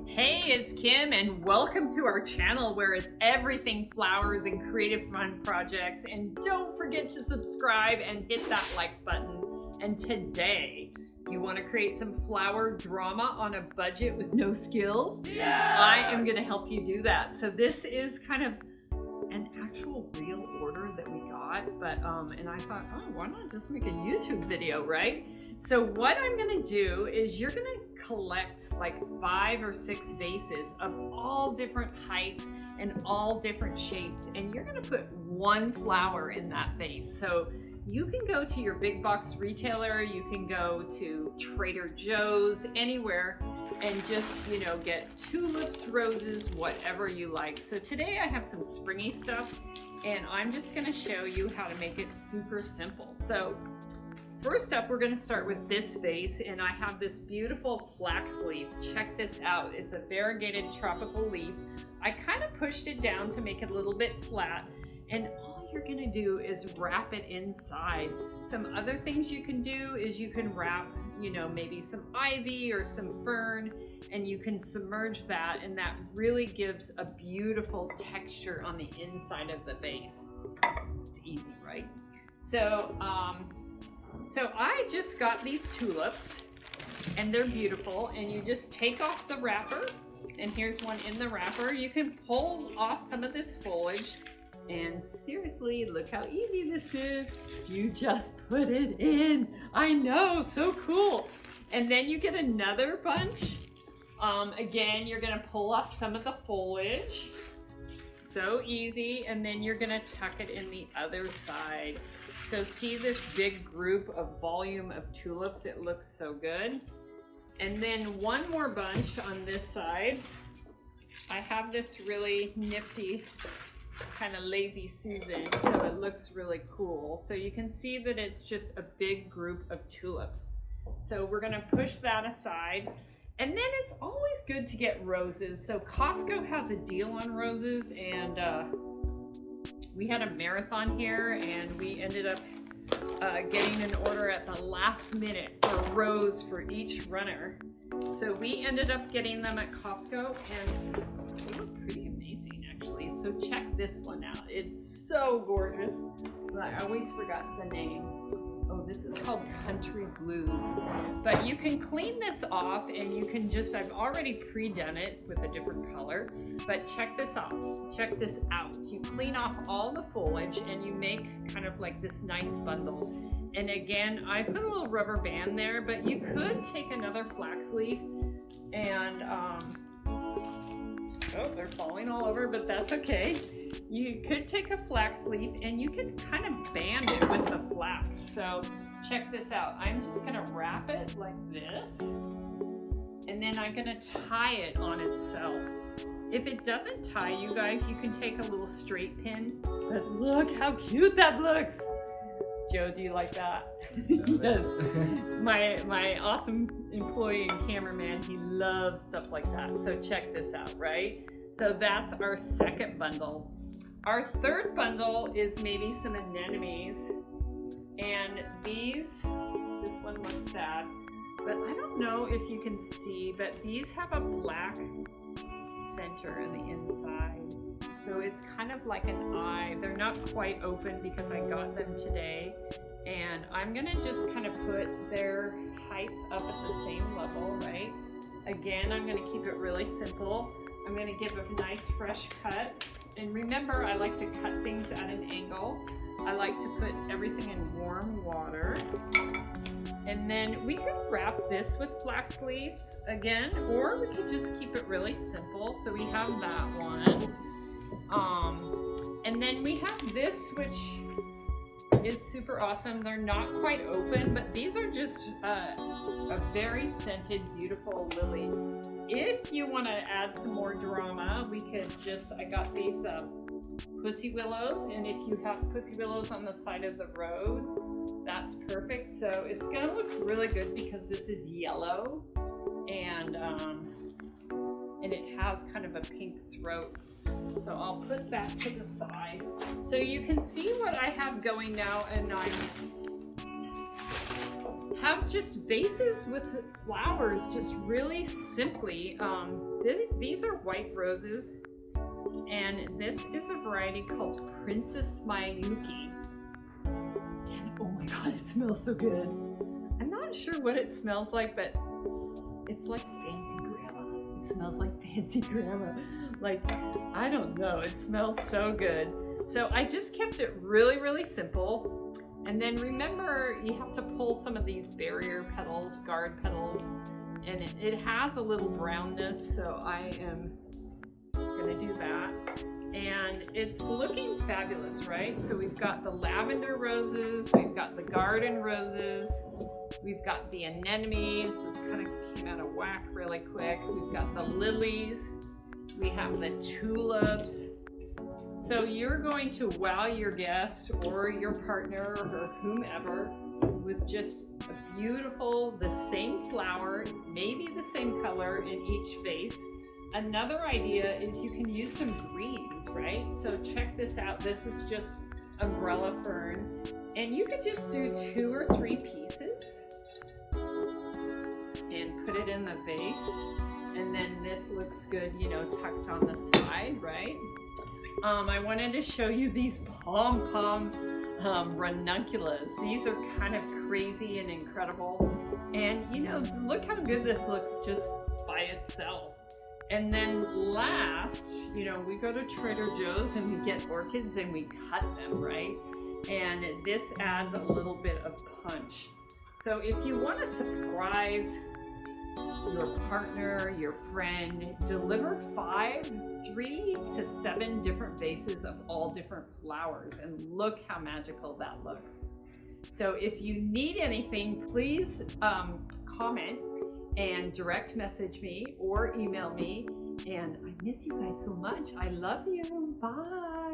Hey, it's Kim and welcome to our channel where it's everything flowers and creative fun projects. And don't forget to subscribe and hit that like button. And today, you want to create some flower drama on a budget with no skills? Yeah! I am going to help you do that. So this is kind of an actual real order that we got, but and I thought, oh, why not just make a YouTube video, right? So what I'm gonna do is you're gonna collect like 5 or 6 vases of all different heights and all different shapes, and you're gonna put one flower in that vase. So you can go to your big box retailer, you can go to Trader Joe's, anywhere, and just, you know, get tulips, roses, whatever you like. So today I have some springy stuff, and I'm just gonna show you how to make it super simple. So first up, we're gonna start with this vase, and I have this beautiful flax leaf. Check this out. It's a variegated tropical leaf. I kind of pushed it down to make it a little bit flat, and all you're gonna do is wrap it inside. Some other things you can do is you can wrap, you know, maybe some ivy or some fern, and you can submerge that, and that really gives a beautiful texture on the inside of the vase. It's easy, right? So I just got these tulips, and they're beautiful, and you just take off the wrapper, and here's one in the wrapper. You can pull off some of this foliage, and seriously, look how easy this is. You just put it in. I know, so cool. And then you get another bunch. Again, you're gonna pull off some of the foliage. So easy, and then you're gonna tuck it in the other side. So see this big group of volume of tulips? It looks so good. And then one more bunch on this side. I have this really nifty kind of lazy Susan, so it looks really cool. So you can see that it's just a big group of tulips. So we're gonna push that aside. And then it's always good to get roses. So Costco has a deal on roses, and we had a marathon here, and we ended up getting an order at the last minute for a rose for each runner. So we ended up getting them at Costco, and they look pretty amazing actually. So check this one out. It's so gorgeous, but I always forgot the name. Oh, this is called Country Blues. But you can clean this off, and you can just, I've already pre-done it with a different color, but check this off. Check this out. You clean off all the foliage, and you make kind of like this nice bundle. And again, I put a little rubber band there, but you could take another flax leaf and, oh, they're falling all over, but that's okay. You could take a flax leaf, and you can kind of band it with the flax. So check this out. I'm just gonna wrap it like this, and then I'm gonna tie it on itself. If it doesn't tie, you guys, you can take a little straight pin, but look how cute that looks. Joe, do you like that? Yes. My awesome employee and cameraman, he loves stuff like that. So check this out, right? So that's our second bundle. Our third bundle is maybe some anemones, and this one looks sad, but I don't know if you can see, but these have a black center in the inside. So it's kind of like an eye. They're not quite open because I got them today. And I'm gonna just kind of put their heights up at the same level, right? Again, I'm gonna keep it really simple. I'm gonna give a nice fresh cut. And remember, I like to cut things at an angle. I like to put everything in warm water. And then we could wrap this with flax leaves again, or we could just keep it really simple. So we have that one. And then we have this, which is super awesome. They're not quite open, but these are just a very scented, beautiful lily. If you want to add some more drama, we could just, I got these pussy willows, and if you have pussy willows on the side of the road, that's perfect. So it's gonna look really good because this is yellow, and it has kind of a pink throat. So I'll put that to the side. So you can see what I have going now, and have just vases with flowers, just really simply. These are white roses, and this is a variety called Princess Mayuki. And oh my god, it smells so good. I'm not sure what it smells like, but it's like fancy grandma. It smells like fancy grandma. Like, I don't know, it smells so good. So I just kept it really, really simple. And then remember, you have to pull some of these barrier petals, guard petals, and it has a little brownness, so I am gonna do that. And it's looking fabulous, right? So we've got the lavender roses, we've got the garden roses, we've got the anemones. This kind of came out of whack really quick. We've got the lilies, we have the tulips. So you're going to wow your guest or your partner or whomever with just a beautiful, the same flower, maybe the same color in each vase. Another idea is you can use some greens, right? So check this out. This is just umbrella fern. And you could just do 2 or 3 pieces and put it in the vase. And then this looks good, you know, tucked on the side, right? I wanted to show you these pom-pom ranunculus. These are kind of crazy and incredible. And you know, look how good this looks just by itself. And then last, you know, we go to Trader Joe's and we get orchids and we cut them, right? And this adds a little bit of punch. So if you want to surprise your partner, your friend, deliver 3 to 7 different vases of all different flowers, and look how magical that looks. So if you need anything, please comment and direct message me or email me. And I miss you guys so much. I love you. Bye.